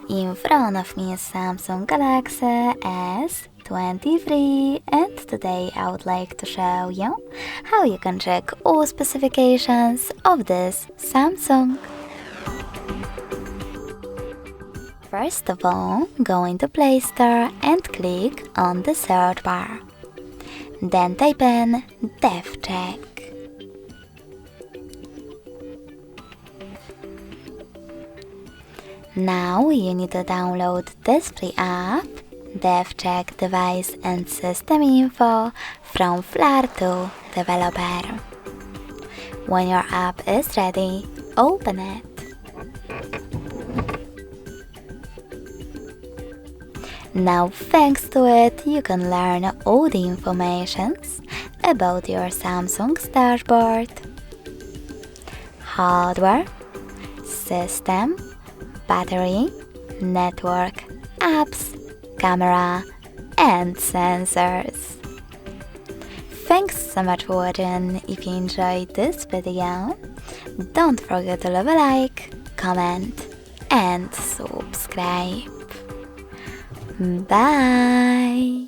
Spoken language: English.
In front of me is Samsung Galaxy S23, and today I would like to show you how you can check all specifications of this Samsung. First of all, go into Play Store and click on the search bar. Then type in DevCheck. Now you need to download this free app, DevCheck Device and System Info from Flar2 developer. When your app is ready, open it. Now thanks to it, you can learn all the informations about your Samsung's dashboard, hardware, system, battery, network, apps, camera, and sensors. Thanks so much for watching. If you enjoyed this video, don't forget to leave a like, comment, and subscribe. Bye!